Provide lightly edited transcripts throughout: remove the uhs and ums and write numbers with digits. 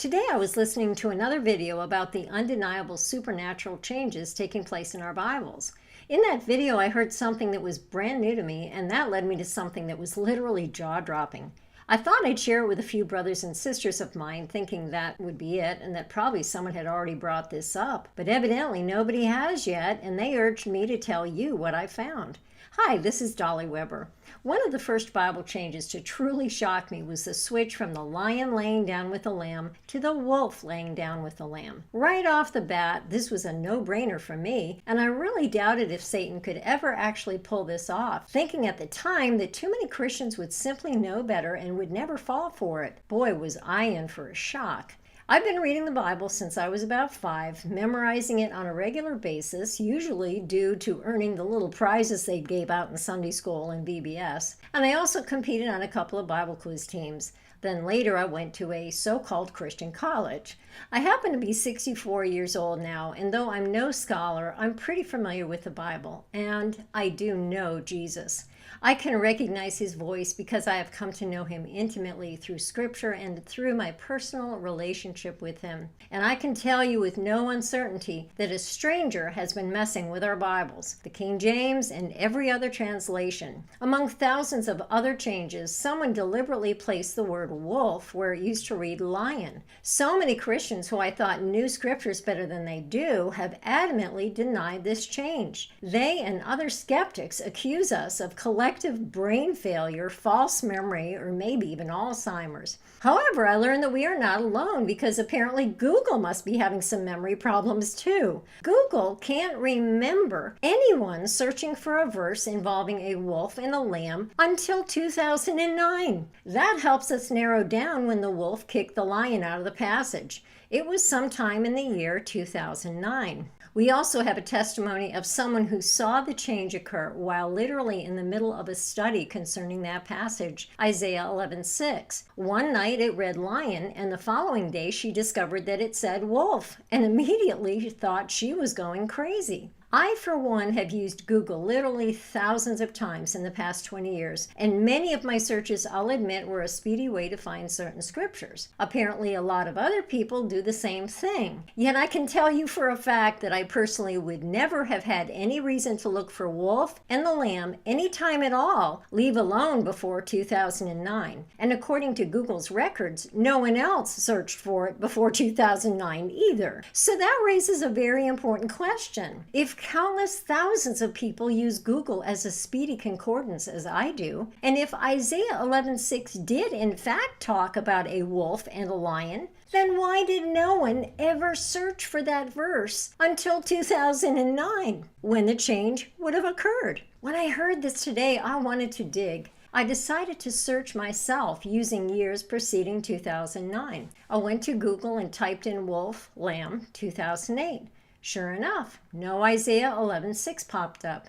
Today I was listening to another video about the undeniable supernatural changes taking place in our Bibles. In that video I heard something that was brand new to me, and that led me to something that was literally jaw-dropping. I thought I'd share it with a few brothers and sisters of mine, thinking that would be it and that probably someone had already brought this up. But evidently nobody has yet, and they urged me to tell you what I found. Hi, this is Dolly Weber. One of the first Bible changes to truly shock me was the switch from the lion laying down with the lamb to the wolf laying down with the lamb. Right off the bat, this was a no-brainer for me, and I really doubted if Satan could ever actually pull this off, thinking at the time that too many Christians would simply know better and would never fall for it. Boy, was I in for a shock. I've been reading the Bible since I was about 5, memorizing it on a regular basis, usually due to earning the little prizes they gave out in Sunday school and VBS. And I also competed on a couple of Bible quiz teams. Then later I went to a so-called Christian college. I happen to be 64 years old now, and though I'm no scholar, I'm pretty familiar with the Bible, and I do know Jesus. I can recognize his voice because I have come to know him intimately through scripture and through my personal relationship with him. And I can tell you with no uncertainty that a stranger has been messing with our Bibles, the King James and every other translation. Among thousands of other changes, someone deliberately placed the word wolf where it used to read lion. So many Christians who I thought knew scriptures better than they do have adamantly denied this change. They and other skeptics accuse us of collective brain failure, false memory, or maybe even Alzheimer's. However, I learned that we are not alone because apparently Google must be having some memory problems too. Google can't remember anyone searching for a verse involving a wolf and a lamb until 2009. That helps us narrow down when the wolf kicked the lion out of the passage. It was sometime in the year 2009. We also have a testimony of someone who saw the change occur while literally in the middle of a study concerning that passage, Isaiah 11:6. One night it read lion, and the following day she discovered that it said wolf, and immediately thought she was going crazy. I, for one, have used Google literally thousands of times in the past 20 years, and many of my searches, I'll admit, were a speedy way to find certain scriptures. Apparently, a lot of other people do the same thing. Yet I can tell you for a fact that I personally would never have had any reason to look for wolf and the lamb any time at all, leave alone before 2009. And according to Google's records, no one else searched for it before 2009 either. So that raises a very important question. If countless thousands of people use Google as a speedy concordance as I do, and if Isaiah 11:6 did in fact talk about a wolf and a lion, then why did no one ever search for that verse until 2009, when the change would have occurred? When I heard this today, I wanted to dig. I decided to search myself using years preceding 2009. I went to Google and typed in wolf, lamb, 2008. Sure enough, no Isaiah 11:6 popped up.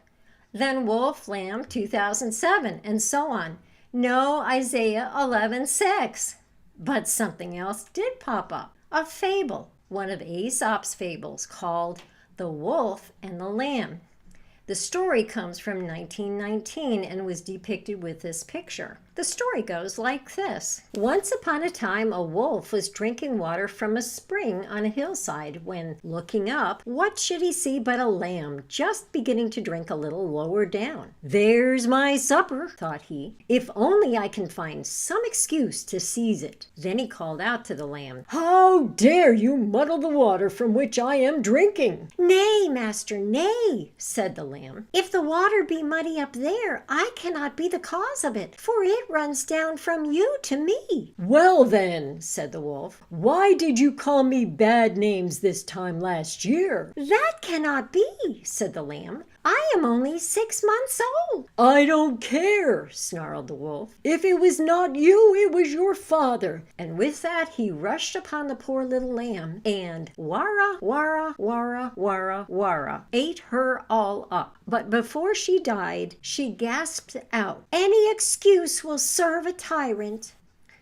Then wolf, lamb, 2007, and so on. No Isaiah 11:6. But something else did pop up. A fable, one of Aesop's fables called The Wolf and the Lamb. The story comes from 1919 and was depicted with this picture. The story goes like this. Once upon a time, a wolf was drinking water from a spring on a hillside when, looking up, what should he see but a lamb just beginning to drink a little lower down. "There's my supper," thought he, "if only I can find some excuse to seize it." Then he called out to the lamb, "How dare you muddle the water from which I am drinking?" "Nay, master, nay," said the lamb. "If the water be muddy up there, I cannot be the cause of it, for it runs down from you to me." "Well then," said the wolf, "why did you call me bad names this time last year?" "That cannot be," said the lamb. "I am only 6 months old." "I don't care," snarled the wolf. "If it was not you, it was your father." And with that he rushed upon the poor little lamb and wara, wara, wara, wara, wara, ate her all up. But before she died, she gasped out, "Any excuse will serve a tyrant."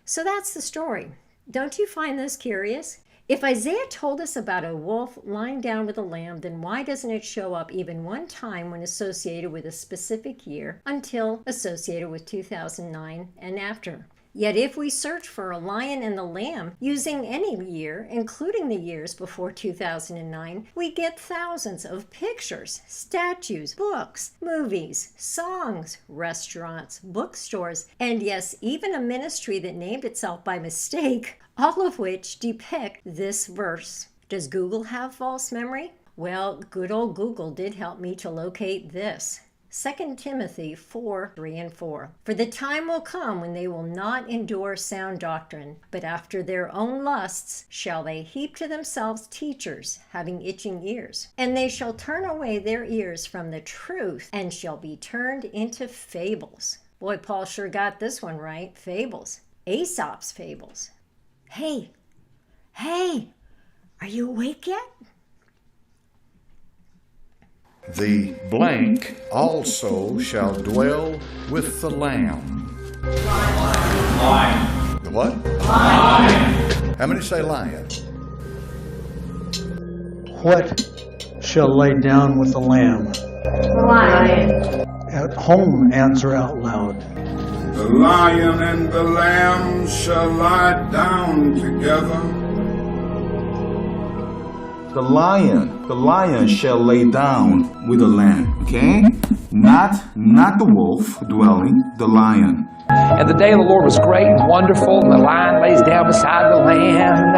So that's the story. Don't you find this curious? If Isaiah told us about a wolf lying down with a lamb, then why doesn't it show up even one time when associated with a specific year until associated with 2009 and after? Yet if we search for a lion and the lamb using any year, including the years before 2009, we get thousands of pictures, statues, books, movies, songs, restaurants, bookstores, and yes, even a ministry that named itself by mistake, all of which depict this verse. Does Google have false memory? Well, good old Google did help me to locate this. 2 Timothy 4:3 and 4. For the time will come when they will not endure sound doctrine, but after their own lusts shall they heap to themselves teachers, having itching ears. And they shall turn away their ears from the truth, and shall be turned into fables. Boy, Paul sure got this one right. Fables. Aesop's fables. Hey, are you awake yet? The blank also shall dwell with the lamb. Lion. The what? Lion. How many say lion? What shall lay down with the lamb? Lion. At home, answer out loud. The lion and the lamb shall lie down together. The lion shall lay down with the lamb, okay? Not the wolf dwelling, the lion. And the day of the Lord was great and wonderful, and the lion lays down beside the lamb.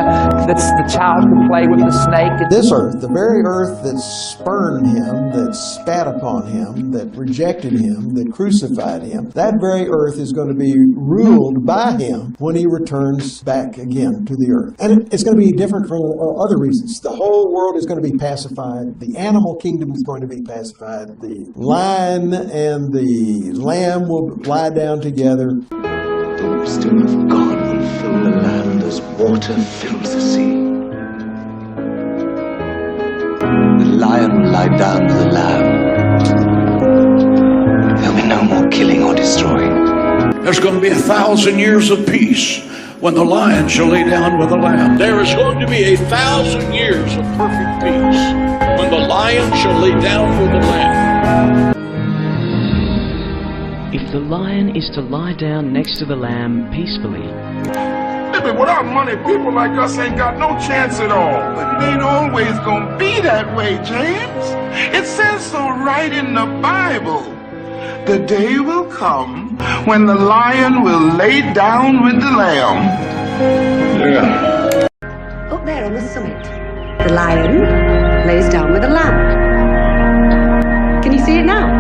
The child can play with the snake. This earth, the very earth that spurned him, that spat upon him, that rejected him, that crucified him, that very earth is going to be ruled by him when he returns back again to the earth. And it's going to be different for other reasons. The whole world is going to be pacified. The animal kingdom is going to be pacified. The lion and the lamb will lie down together. The wisdom of God will fill the land as water fills the sea. The lion will lie down with the lamb. There'll be no more killing or destroying. There's going to be 1,000 years of peace when the lion shall lay down with the lamb. There is going to be 1,000 years of perfect peace when the lion shall lay down with the lamb. If the lion is to lie down next to the lamb peacefully. Without money, people like us ain't got no chance at all. But it ain't always gonna be that way, James. It says so right in the Bible. The day will come when the lion will lay down with the lamb. Yeah. Up there on the summit, the lion lays down with the lamb. Can you see it now?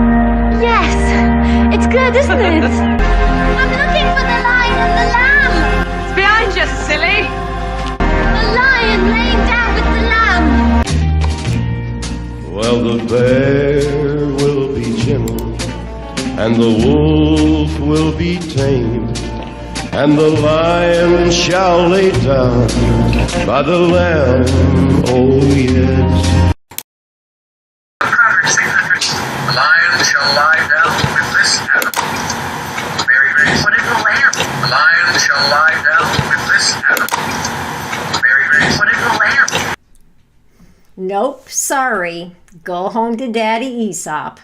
Yes! It's good, isn't it? I'm looking for the lion and the lamb! It's behind you, silly! The lion laying down with the lamb! Well, the bear will be gentle, and the wolf will be tamed, and the lion shall lay down by the lamb, oh yes. The lion shall lie down with this animal. Very, very put in the lamb. The lion shall lie down with this animal. Very, very put in the lamb. Nope, sorry. Go home to Daddy Aesop.